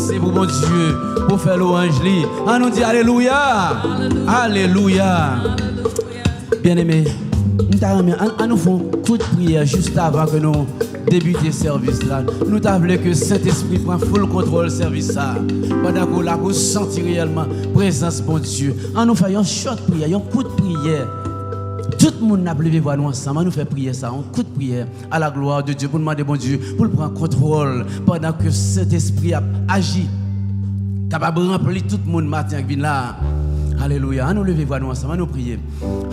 commencer pour mon Dieu, pour faire louange. On nous dit Alléluia. Alléluia. Bien-aimés, nous faisons coup de prière juste avant que nous débutions le service là. Nous t'avons que Saint-Esprit prend full contrôle service ça. Pendant que là, vous sentez réellement la présence de mon Dieu. On nous fait un short prière, un coup de prière. Tout le monde n'a pas levé voir nous ensemble. On nous fait prier ça, un coup de prière à la gloire de Dieu pour demander bon Dieu, pour prendre contrôle pendant que Saint-Esprit a agi. Capable de remplir tout le monde matin qui vient là. Alléluia. Nous lever voir nous ensemble, nous prier.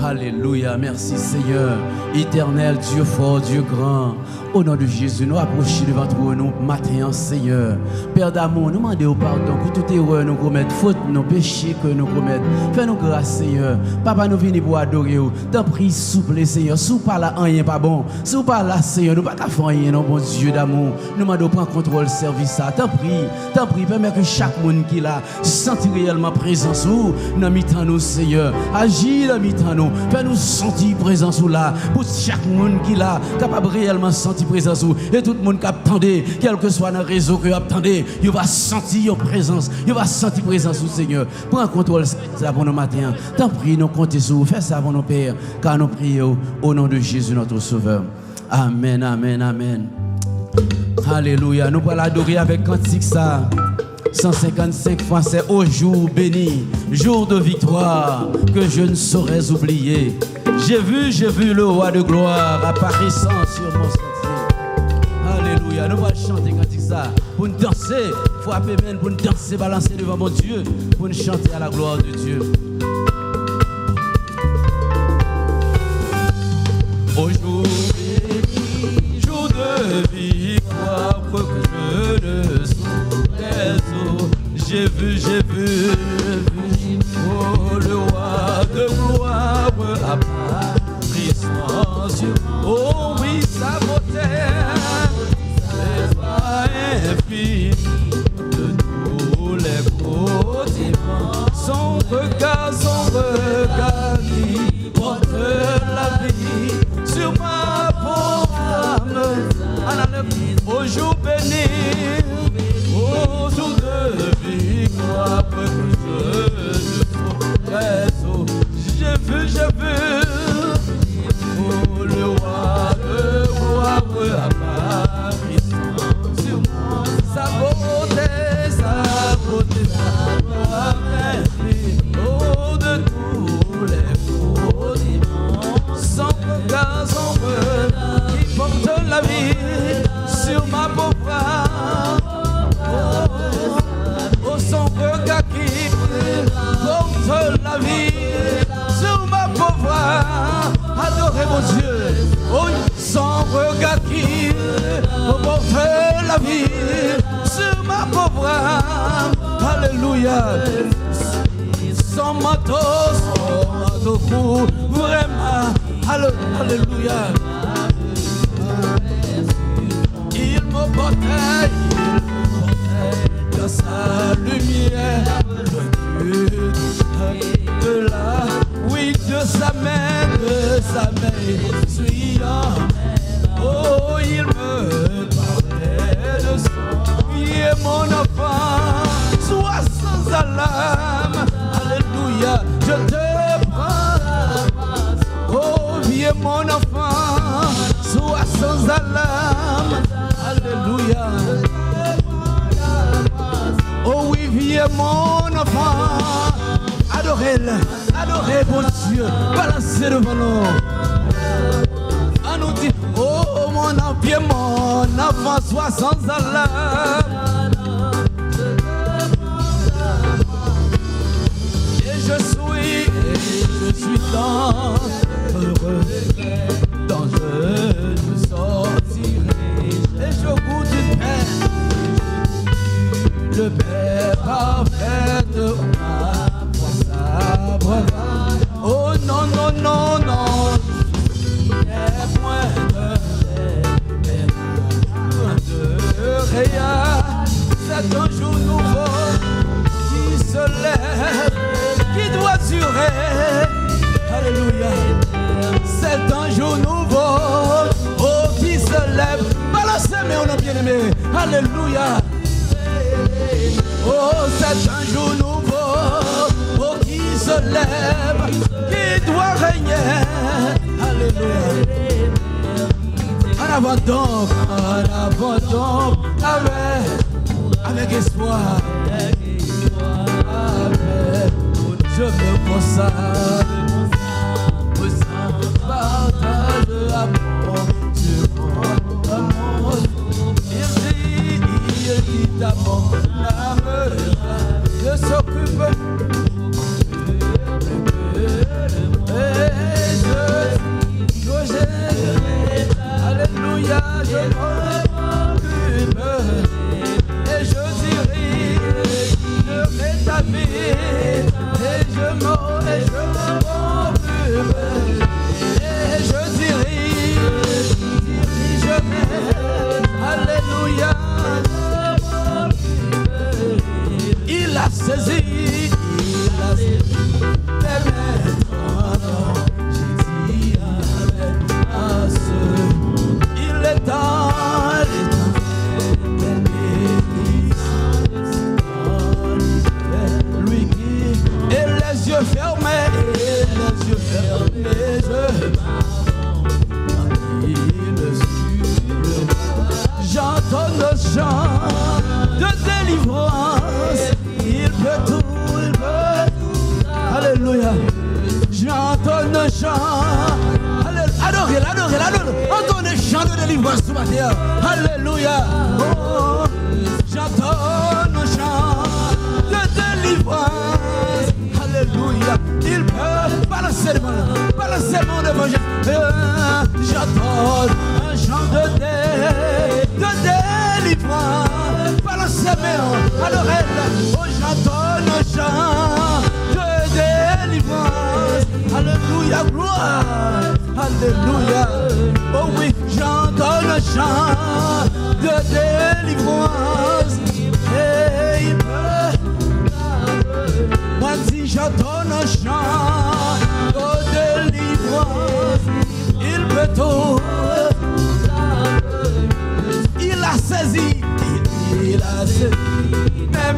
Alléluia. Merci Seigneur, éternel, Dieu fort, Dieu grand. Au nom de Jésus, nous approchons devant toi, nous matin, Seigneur. Père d'amour, nous demandons pardon pour toute erreur nous commettons, faute, nos péchés que nous commettons. Fais-nous grâce, Seigneur. Papa, nous venons pour adorer. T'en prie, souple, Seigneur. Si vous pas là, rien pas bon. Si vous pas là, Seigneur, nous pas qu'à faire rien, non, bon Dieu d'amour. Nous demandons prendre contrôle service. T'en prie, permets que chaque monde qui là sente réellement présence ou dans mi-temps nous, Seigneur. Agis dans mi-temps nous. Fais-nous sentir présence ou là pour chaque monde qui là capable réellement sentir présence ou et tout le monde qui attendait, quel que soit le réseau que attendait, il va sentir présence, il va sentir présence ou Seigneur. Prends contrôle ça pour nos matins. T'en prie, nous comptons sur vous. Fais ça pour nos pères, car nous prions au nom de Jésus notre Sauveur. Amen, amen, amen. Alléluia. Nous allons l'adorer avec cantique ça. 155 fois c'est au jour béni, jour de victoire que je ne saurais oublier. J'ai vu le roi de gloire apparaissant sur mon sentier. Alléluia, nous allons chanter cantique ça pour nous danser, frapper main pour nous danser, balancer devant mon Dieu, pour nous chanter à la gloire de Dieu. Au jour béni, jour de victoire que je ne saurais. J'ai vu, oh le roi de gloire apparaissant sur moi. Oh oui, sa beauté est infinie de tous les côtés. Son regard qui porte la vie sur ma pauvre âme. Au jour béni, au jour de victoire que je j'ai vu, oh le roi apparaissant sur moi. Sa beauté, oh de tous les côtés. Son regard qui porte la vie sur ma pauvre âme. Oh, son regard qui porte la vie sur ma pauvre âme. Adorez mon Dieu. Oh, son regard qui porte la vie sur ma pauvre âme. Alléluia. Son manteau court vraiment. Alléluia. Il me portait dans sa lumière, de là, oui, de sa main, fuyant. Oh, il me parlait de son vie, mon enfant, sois sans alarme. Alléluia, je te prends. Oh, vie, mon enfant, sois sans alarme. Alléluia. Oh oui, viens mon enfant, adorez-le, adorez mon Dieu, balancez devant nous. On nous dit, oh mon enfant, viens mon enfant, sois sans alarme. Et je suis tant heureux, tant je sortirai, et je goûte une paix. Le Père parfait de ma foi. Oh non, non, non, non. Et point de rien. C'est un jour nouveau qui se lève, qui doit durer. Alléluia. C'est un jour nouveau, oh, qui se lève. Balancez, mais on a bien aimé. Alléluia. C'est un jour nouveau pour qui se lève, qui doit régner. Alléluia. En avant donc, avec espoir. Je me consacre, partage l'amour du monde. Il dit à mon âme de s'occuper. Alléluia, je m'occupe et je dirai de ta vie et je m'occupe et je dirai je m'aime. Alléluia, il a saisi mes mains. Il est temps, lui qui et les yeux fermés, j'entends le chant de délivrance. Il peut tout, il peut tout. Alléluia. J'entends le chant. Adorez, entends le chant de délivrance ce matin. Alléluia. Oh, j'entends le chant de délivrance. Alléluia. Il peut balancer mon évangile. J'entends un chant de délivrance. Balancer mes à l'oreille. Oh, j'entends le chant de délivrance. Alléluia, gloire. Alléluia. Oh oui, j'entends le chant de délivrance. Et il peut. Moi si j'entends le chant de délivrance, il peut tout. Il a saisi. Il a saisi. Mais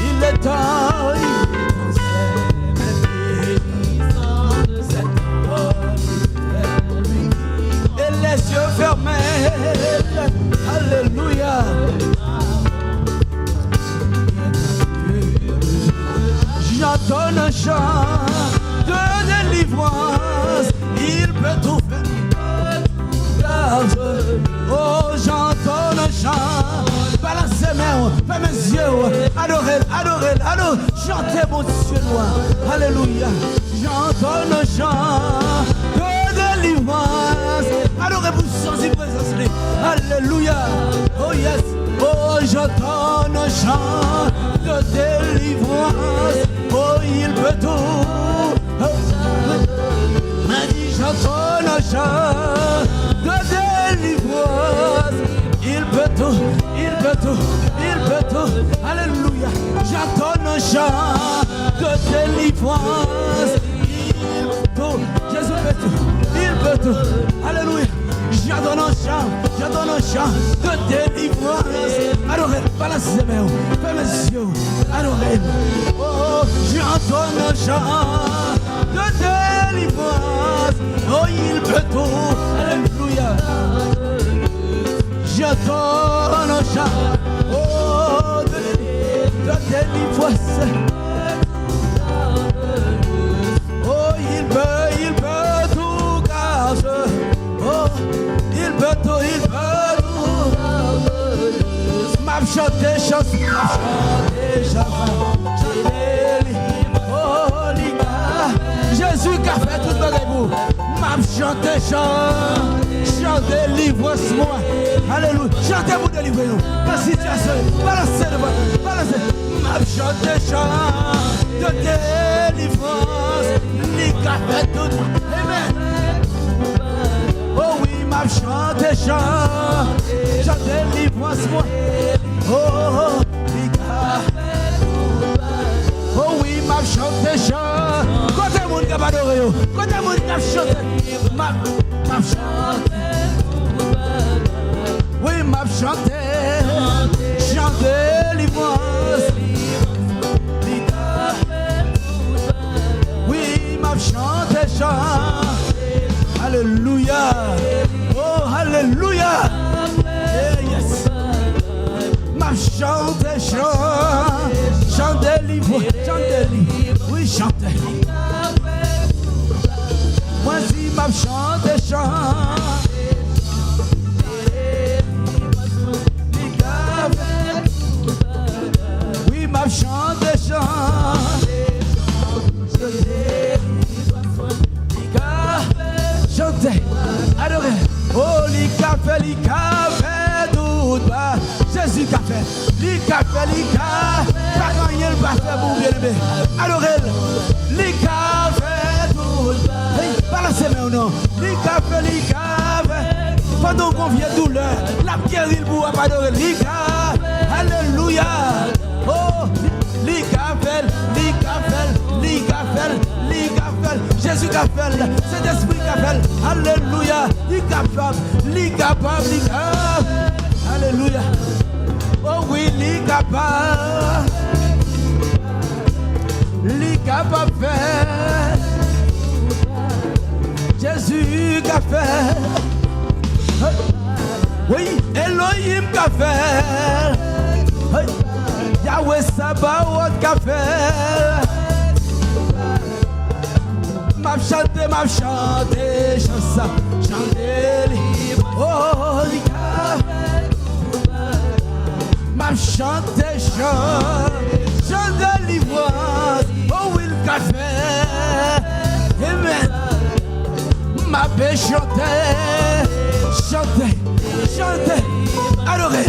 il est temps. Et les yeux fermés. Alléluia. J'entends un chant de délivrance. Il peut tout faire. Oh, j'entends un chant. Balancez mes yeux. Adorez. Chantez mon Dieu noir. Alléluia. J'entends un chant de délivrance. Adorez-vous sans y présence. Alléluia. Oh yes. Oh, j'entends un chant de délivrance. Oh, il peut tout. M'a dit j'entends un chant de délivrance. Il peut tout. Alléluia. J'entends un chant de délivrance. Il peut tout. Jésus peut tout. Alléluia. J'entends un chant de délivrance. Adorez, balancez mes mains, fermez mes yeux. Adorez. Oh, j'entends un chant de délivrance. Oh, il peut tout. Alléluia. J'entends un chant. Oh, de délivrance. Oh, il peut tout cacher. Oh, il peut tout. M'a chanté chanson. Oh, Jésus qui a fait tout le monde. M'a chanté chant délivrance moi. Alléluia. Chantez vous délivrer nous. La situation. Balancez. M'a chanté chant de délivrance. Lui qui a fait tout. Amen. Oh oui, m'a chanté chant délivrance moi. Oh, oh oui, m'a chanté chant. Côté moun qui a adoré, côté moun qui a chanté, m'a chanté. Oui, m'a chanté, chanté délivrance. Oui, m'a chanté chant. Alléluia. Oh, alléluia. Yes. M'a chanté chant. Chanté délivrance. Chanté délivrance. Oui, chanté. Moi, si m'a chanté chant. Oui, m'a chanté chant. Chanter, adorer. Oh, l'ika fait tout bas. Jésus qu'a fait, l'ika fait, pas quand il va faire pour bien aimer. Adorer, l'ika fait tout bas. Balancez mes non, l'ika fait, pendant qu'on vient douleur, la pierre il vous a pas adorer, l'ika, alléluia. Oh, l'ika fait, Jésus qu'a fait, c'est l'esprit qu'a fait, alléluia, l'icapable, alléluia, oh oui, l'icapable fait, Jésus qu'a fait, oui, Elohim qu'a fait, Yahweh Sabaoth qu'a fait. M'a chanté, chanté, oh, m'a chanté, chanté, oh, oui, le café, amen, m'a fait chanter, adorer,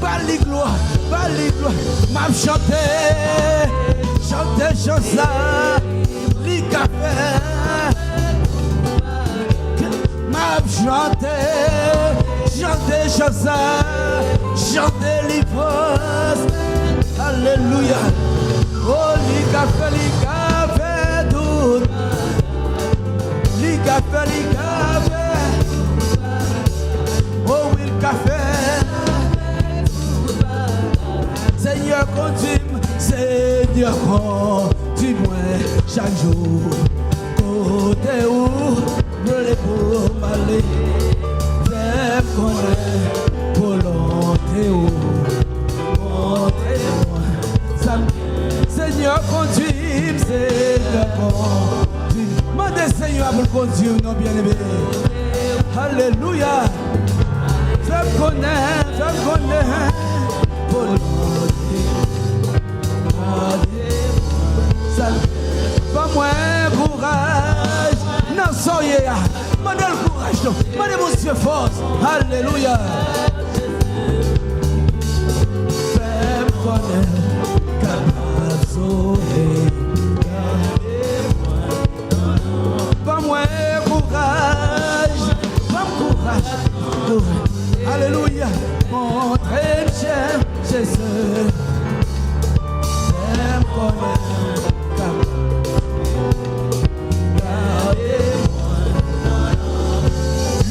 par les gloires, m'a chanté, chanter, café, m'a chanté, chanter l'hypose, alléluia, oh, café, tout, café, oh, oui, le café, Seigneur, continue, chaque jour, côté où me les pour m'aller, faire connaître, volonté où, montrez-moi, Seigneur, continue, demandez Seigneur pour le continue, non bien aimé, alléluia, fais connaître, volonté, pas moins courage, non soyez, mandez le courage, mandez monsieur force, alléluia. Fais-moi connaître, capable de sauver, pas moins courage, alléluia, montrez-moi Jésus, fais-moi connaître.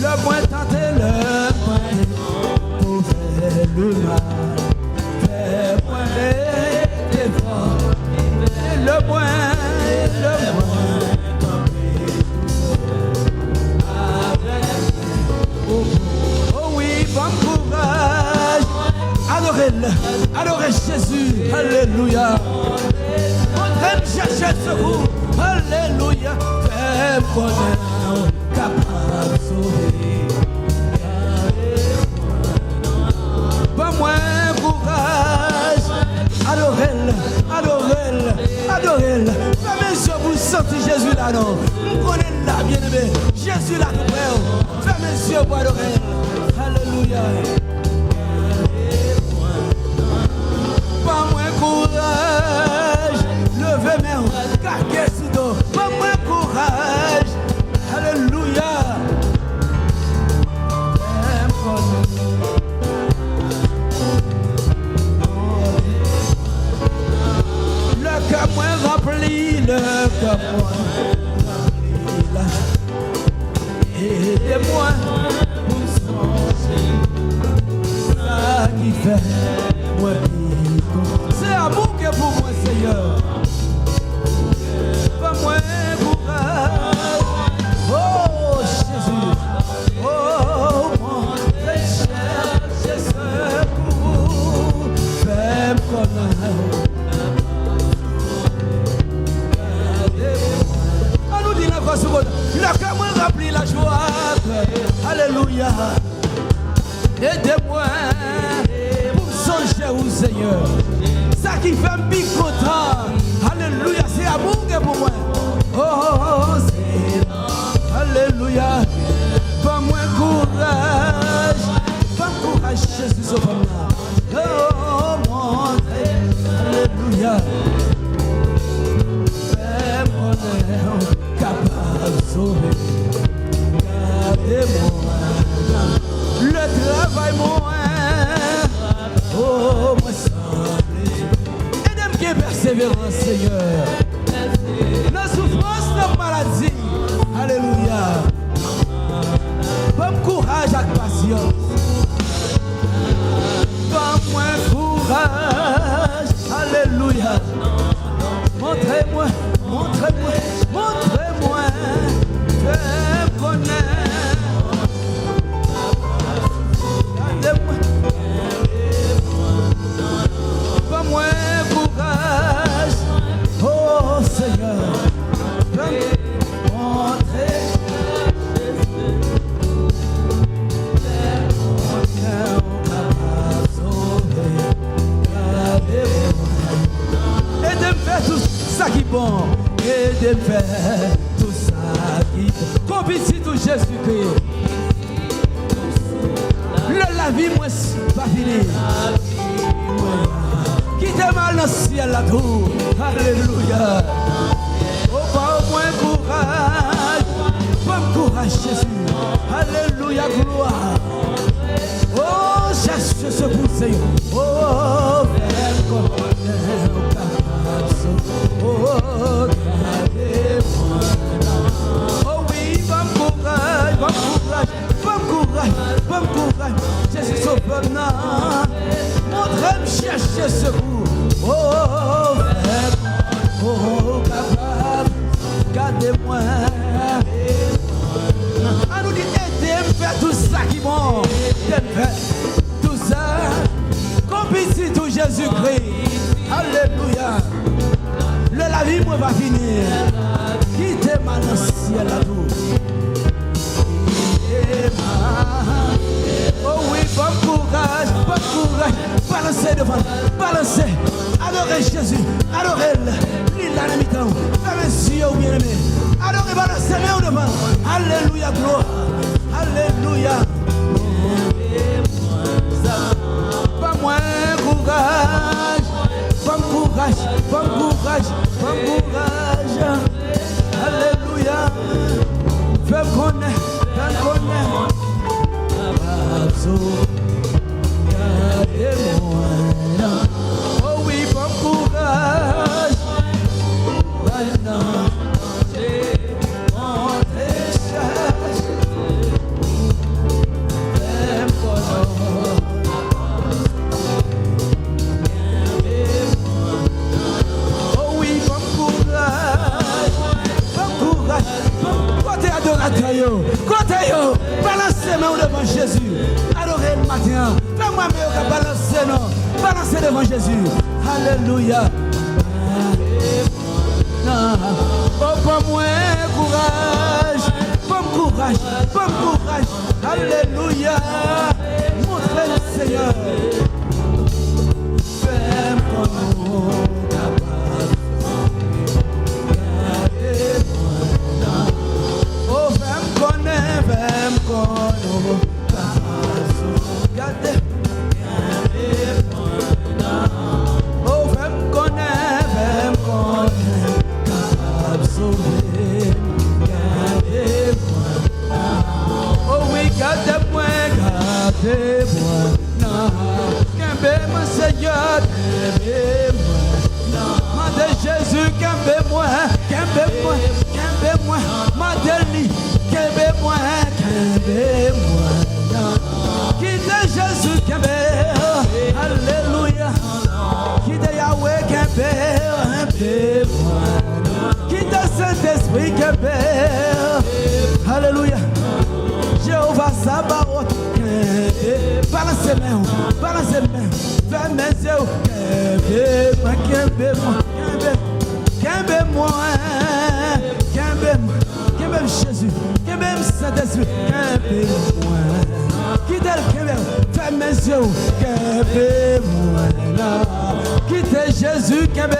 Le moins tenté, pour faire le mal, faire moins d'efforts, le moins oh oui, bon courage, adorez Jésus, alléluia, montrez-moi chercher secours, alléluia, fais connaître, capable de sauver. Pas moins courage, adorez-le. Pas mes yeux, vous sentez Jésus là, non? Vous connaissez là, bien aimé. Jésus là, tout près. Pas mes yeux pour adorer. Alléluia. Pas moins courage, levez mes mains, carguez sous dos. Pas moins courage, alléluia. Le cœur moins rempli, aidez-moi pour changer. Alléluia. Aidez-moi pour me songer au Seigneur. Ça qui fait me bien content. Alléluia, c'est amour pour moi. Oh, oh, oh, c'est Alléluia. Fais-moi courage. Fais-moi courage, Jésus, sauve-moi. Oh, mon Dieu. Alléluia. Fais-moi capable de sauver. Gardez-moi. Le travail, moi. Oh, moi, ça. Aidez-moi qui est persévérant, Seigneur. Nos souffrances, nos maladies. Alléluia. Donne courage avec patience. Donne-moi courage. Alléluia. Montrez-moi, montrez-moi, montrez-moi. Fais-moi connaître. Regardez-moi. Donne-moi courage. Oh Seigneur. Bon, et de faire tout ça qui bon. Compétit tout Jésus-Christ. La vie, moi, pas fini. Qui te mal dans le ciel là tout. Alléluia. Oh, pas au moins courage. Bon courage, Jésus. Alléluia, gloire. Oh, cherche ce pour Seigneur. Oh, fais comme oh, gardez-moi. Oh oui, bon courage, bon courage, bon courage, bon courage. Jésus sauve-moi. Montre-moi chercher secours. Oh, frère, oh, capable, gardez-moi. À nous dire, aidez-moi faire tout ça qui est bon. Aidez-moi tout ça. Compétit tout Jésus-Christ. Alléluia. La vie moi va finir. Quittez ma dans le ciel à vous. Oh oui, bon courage, bon courage. Balancez devant, balancez. Adorez Jésus, adorez-le. L'île à la mi-temps. Fermez les yeux, bien-aimés. Adorez, balancez, mais au devant. Alléluia, gloire. Alléluia. Pas moins courage. Bon courage, bon courage, bon courage. Alléluia. Fais-moi connaître, fais-moi connaître. Gardez-moi. Oh oui, bon courage. Maintenant, j'ai montré chasse. Fais-moi connaître. Côté yo, balancez main devant Jésus. Adorez le matin. Fais-moi mieux balancer non. Balancez devant Jésus. Alléluia. Oh, pas moins courage. Bon courage. Bon courage. Alléluia. Montrez le Seigneur. Fais-moi capable. Jésus, qu'aimez-moi, qu'aimez-moi, qu'aimez-moi, ma délie, qu'aimez-moi, qu'aimez-moi. Quitte Jésus, qu'aimez, alléluia. Quitte Yahweh, qu'aimez-moi. Quitte Saint-Esprit, qu'aimez, alléluia. Jéhovah Sabaoth, balance les mains, balance les mains, vers mes yeux, qu'aimez-moi, qu'aimez-moi, qu'aimez-moi, qu'aimez-moi Jésus, qu'aimez-moi Saint-Esprit, qu'aimez-moi. yeux, qu'aimez moi là. Quittez Jésus, qu'aimez.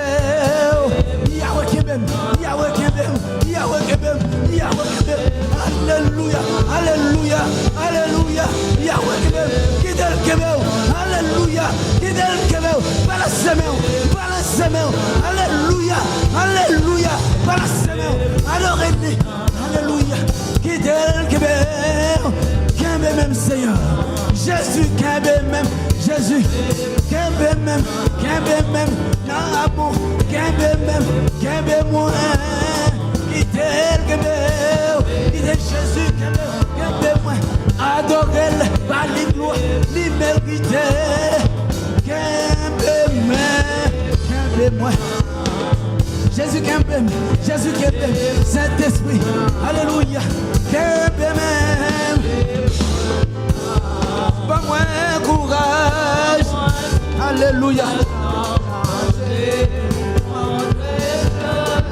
Yahweh qu'aimez, Yahweh qu'aimez, Yahweh qu'aimez, Yahweh qu'aimez. Alléluia, alléluia, alléluia. Yahweh qu'aimez, quittez le qu'aimez. Alléluia, quittez le qu'aimez. Balancez-moi, alléluia, alléluia. Balancez-moi, adorez-le. Alléluia, quittez le qu'aimez. Qu'aimez même Seigneur. Jésus qu'aimez même. Jésus qu'aimez même. Qu'aimez même. Dans l'amour. Qu'aimez même. Qu'aimez moi. Quittez le qu'aimez. Quittez Jésus qu'aimez moi. Adorez-le. Par les gloires. Les mérités. Qu'aimez même. Qu'aimez moi. Jésus qu'aimez. Jésus qu'aimez. Saint-Esprit. Alléluia. Qu'aimez même. Pas moins courage. Alléluia.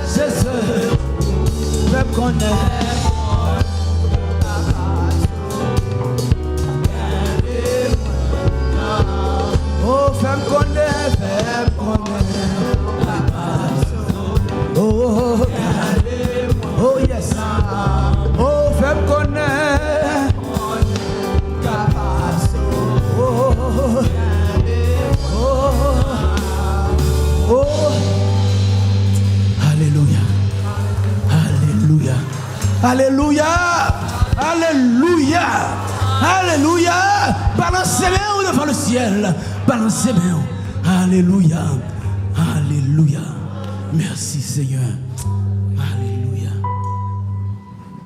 C'est ça. Fais connaître. Oh, fais connaître. Fais connaître. Oh, oh, yes. Oh, fais connaître. Oh, oh, oh. Alléluia. Alléluia. Alléluia. Alléluia. Alléluia. Balancez-moi devant le ciel. Balancez-moi. Alléluia. Alléluia. Merci Seigneur.